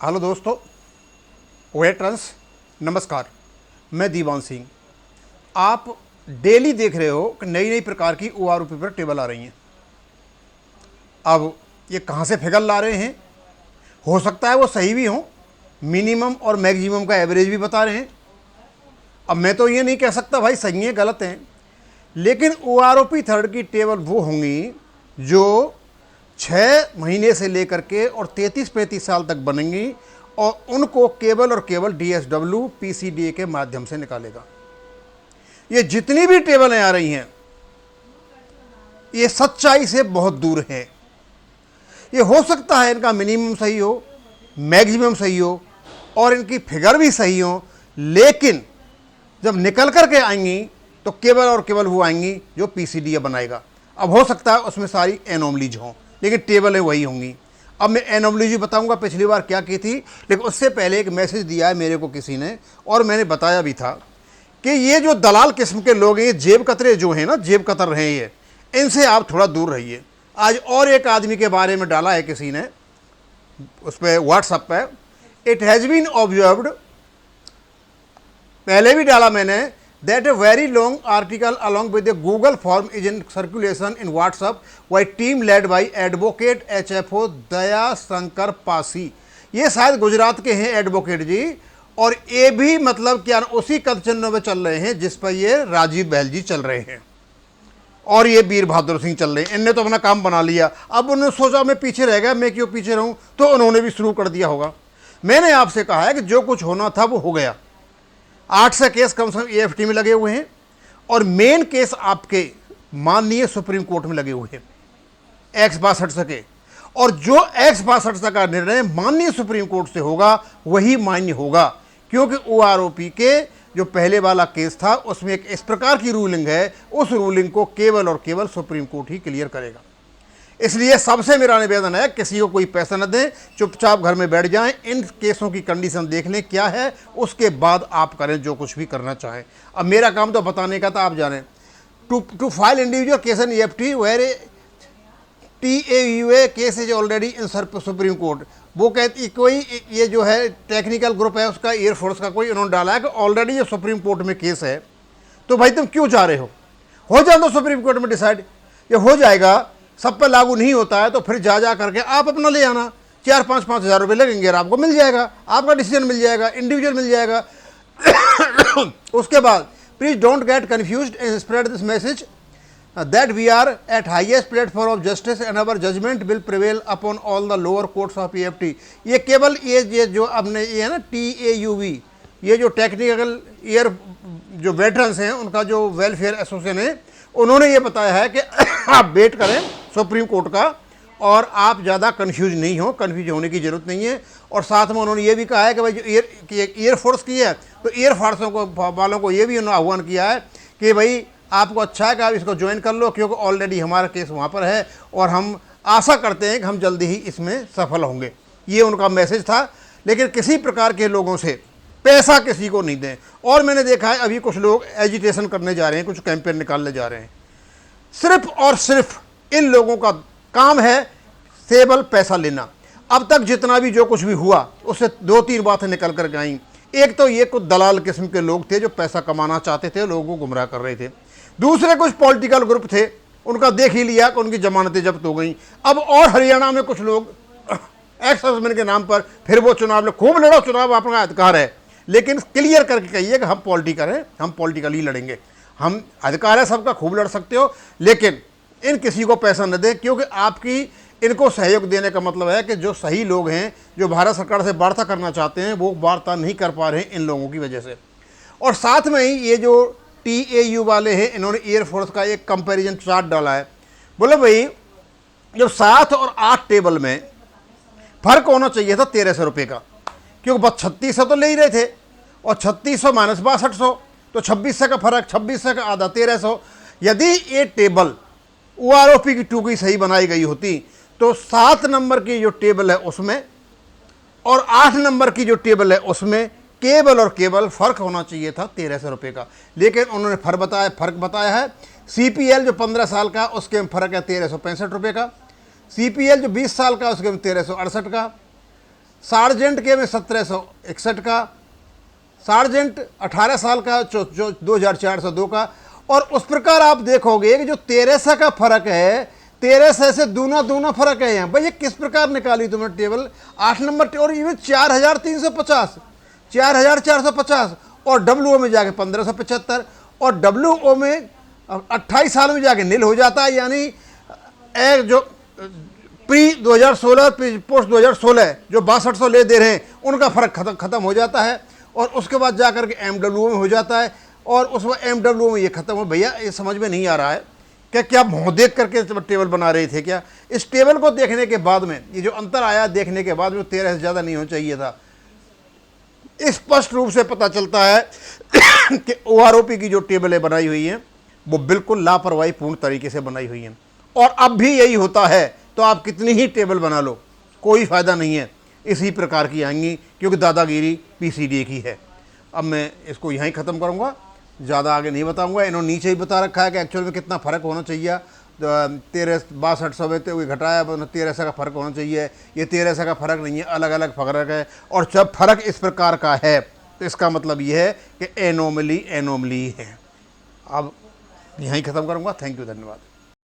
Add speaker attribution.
Speaker 1: Hello दोस्तों, veterans नमस्कार। मैं दीवान सिंह। आप डेली देख रहे हो कि नई नई प्रकार की OROP पर टेबल आ रही हैं। अब ये कहाँ से फिगर ला रहे हैं? हो सकता है वो सही भी हों, मिनिमम और मैक्सिमम का एवरेज भी बता रहे हैं। अब मैं तो ये नहीं कह सकता भाई सही है गलत हैं, लेकिन OROP थर्ड की टेबल वो होंगी जो 6 महीने से लेकर के और 33-35 साल तक बनेंगी और उनको केवल और केवल DSW PCDA के माध्यम से निकालेगा। ये जितनी भी टेबलें आ रही हैं ये सच्चाई से बहुत दूर है। ये हो सकता है इनका मिनिमम सही हो, मैक्सिमम सही हो और इनकी फिगर भी सही हो, लेकिन जब निकल करके आएंगी तो केवल और केवल वो आएंगी जो PCDA बनाएगा। अब हो सकता है उसमें सारी एनोमलीज हों, लेकिन टेबलें वही होंगी। अब मैं एनोमलीज बताऊंगा पिछली बार क्या की थी, लेकिन उससे पहले एक मैसेज दिया है मेरे को किसी ने और मैंने बताया भी था कि ये जो दलाल किस्म के लोग हैं, ये जेब कतरे जो हैं ना, जेब कतर रहे हैं, इनसे आप थोड़ा दूर रहिए। आज और एक आदमी के बारे में डाला है किसी ने उस पर व्हाट्सएप पे, इट हैज़ बीन ऑब्जर्व्ड, पहले भी डाला मैंने, that a very long article along with a Google form is in circulation in WhatsApp by team led by advocate HFO Daya Shankar Pasi. ये शायद गुजरात के हैं एडवोकेट जी, और ये भी मतलब क्या उसी कदचनों में चल रहे हैं जिस पर ये राजीव बहल जी चल रहे हैं और ये वीर बहादुर सिंह चल रहे हैं। इनने तो अपना काम बना लिया, अब उन्होंने सोचा मैं पीछे रह गया, मैं क्यों पीछे रहूं, तो उन्होंने भी शुरू कर दिया होगा। मैंने आपसे कहा है कि जो कुछ होना था वो हो गया। 8 से केस कम से कम AFT में लगे हुए हैं और मेन केस आपके माननीय सुप्रीम कोर्ट में लगे हुए हैं X62 के, और जो X62 का निर्णय माननीय सुप्रीम कोर्ट से होगा वही मान्य होगा, क्योंकि OROP के जो पहले वाला केस था उसमें एक इस प्रकार की रूलिंग है, उस रूलिंग को केवल और केवल सुप्रीम कोर्ट ही क्लियर करेगा। इसलिए सबसे मेरा निवेदन है, किसी को कोई पैसा न दें, चुपचाप घर में बैठ जाएं, इन केसों की कंडीशन देख लें क्या है, उसके बाद आप करें जो कुछ भी करना चाहें। अब मेरा काम तो बताने का था, आप जानें। To file individual case in EFT where TAUA case is already in Supreme Court. वो कहती कोई ये जो है टेक्निकल ग्रुप है उसका, एयरफोर्स का कोई, उन्होंने डाला है कि ऑलरेडी ये सुप्रीम कोर्ट में केस है, तो भाई तुम क्यों जा रहे हो जाए तो सुप्रीम कोर्ट में डिसाइड, ये हो जाएगा, सब पर लागू नहीं होता है तो फिर जा करके आप अपना ले आना, 4-5 हज़ार रुपये लगेंगे और आपको मिल जाएगा, आपका डिसीजन मिल जाएगा, इंडिविजुअल मिल जाएगा। उसके बाद please don't get confused and spread this message that we are at highest platform of justice and our judgment will prevail upon all the lower courts of EFT। ये केवल ये जो आपने ये है ना TAUV, ये जो टेक्निकल ईयर जो वेटरन्स हैं उनका जो वेलफेयर एसोसिएशन है, उन्होंने ये बताया है कि आप वेट करें सुप्रीम कोर्ट का और आप ज़्यादा कन्फ्यूज नहीं हो, कन्फ्यूज होने की ज़रूरत नहीं है। और साथ में उन्होंने ये भी कहा है कि भाई जो एयरफोर्स की है तो एयरफोर्सों को वालों को ये भी उन्होंने आह्वान किया है कि भाई आपको अच्छा है कि आप इसको ज्वाइन कर लो, क्योंकि ऑलरेडी हमारा केस वहाँ पर है और हम आशा करते हैं कि हम जल्दी ही इसमें सफल होंगे। ये उनका मैसेज था, लेकिन किसी प्रकार के लोगों से पैसा किसी को नहीं दें। और मैंने देखा है अभी कुछ लोग एजिटेशन करने जा रहे हैं, कुछ कैंपेन निकालने जा रहे हैं, सिर्फ और सिर्फ इन लोगों का काम है केवल पैसा लेना। अब तक जितना भी जो कुछ भी हुआ उससे 2-3 बातें निकल कर गई। एक तो ये कुछ दलाल किस्म के लोग थे जो पैसा कमाना चाहते थे, लोगों को गुमराह कर रहे थे। दूसरे कुछ पॉलिटिकल ग्रुप थे, उनका देख ही लिया कि उनकी जमानतें जब्त हो गई। अब और हरियाणा में कुछ लोग एक्स हस्बैंड के नाम पर फिर वो चुनाव खूब लड़ो, चुनाव आपका अधिकार है, लेकिन क्लियर करके कहिए कि हम पॉलिटिकल हैं, हम पॉलिटिकली लड़ेंगे। हम अधिकार है सबका, खूब लड़ सकते हो, लेकिन इन किसी को पैसा न दें, क्योंकि आपकी इनको सहयोग देने का मतलब है कि जो सही लोग हैं, जो भारत सरकार से वार्ता करना चाहते हैं, वो वार्ता नहीं कर पा रहे हैं इन लोगों की वजह से। और साथ में ही ये जो TAU वाले हैं, इन्होंने एयरफोर्स का एक कंपैरिजन चार्ट डाला है। बोले भाई जब 7 और 8 टेबल में फर्क होना चाहिए था 1300 रुपये का, क्योंकि बस 3600 तो ले ही रहे थे और 3600 माइनस 6200 तो 2600 का फर्क, 2600 का आधा 1300। यदि ये टेबल OROP की 2 की सही बनाई गई होती तो 7 नंबर की जो टेबल है उसमें और 8 नंबर की जो टेबल है उसमें केवल और केवल फर्क होना चाहिए था 1300 रुपये का, लेकिन उन्होंने फर्क बताया है। CPL जो 15 साल का उसके में फर्क है 1365 रुपये का, CPL जो 20 साल का उसके में 1368 का, सार्जेंट के में 1761 का, सार्जेंट 18 साल का जो 2402 का। और उस प्रकार आप देखोगे कि जो 1300 का फर्क है, 1300 से दूना फर्क है यहाँ भाई। ये किस प्रकार निकाली तुमने टेबल? 8 नंबर और इवन 4350, 4450 और डब्ल्यूओ में जाके 1575 और डब्ल्यूओ में 28 साल में जाके नील हो जाता है। यानी एक जो प्री 2016 पोस्ट 2016 जो 6200 ले दे रहे हैं उनका फर्क खत्म हो जाता है और उसके बाद जाकर के एमडब्ल्यू में हो जाता है और उस वक्त एमडब्ल्यू में ये खत्म हो। भैया ये समझ में नहीं आ रहा है क्या मुँह देख करके टेबल बना रहे थे क्या? इस टेबल को देखने के बाद में ये जो अंतर आया, देखने के बाद में 13 से ज़्यादा नहीं होना चाहिए था। स्पष्ट रूप से पता चलता है कि OROP की जो टेबलें बनाई हुई हैं वो बिल्कुल लापरवाही पूर्ण तरीके से बनाई हुई हैं और अब भी यही होता है। तो आप कितनी ही टेबल बना लो कोई फ़ायदा नहीं है, इसी प्रकार की आएंगी क्योंकि दादागिरी PCDA की है। अब मैं इसको यहीं ख़त्म करूँगा, ज़्यादा आगे नहीं बताऊँगा। इन्होंने नीचे ही बता रखा है कि एक्चुअल में कितना फ़र्क होना चाहिए। 6200 में तो घटाया 1300 का फ़र्क होना चाहिए। ये 1300 का फ़र्क नहीं है, अलग अलग फ़र्क है। और जब फ़र्क इस प्रकार का है तो इसका मतलब ये है कि एनोमली है। अब यहीं ख़त्म करूँगा। थैंक यू, धन्यवाद।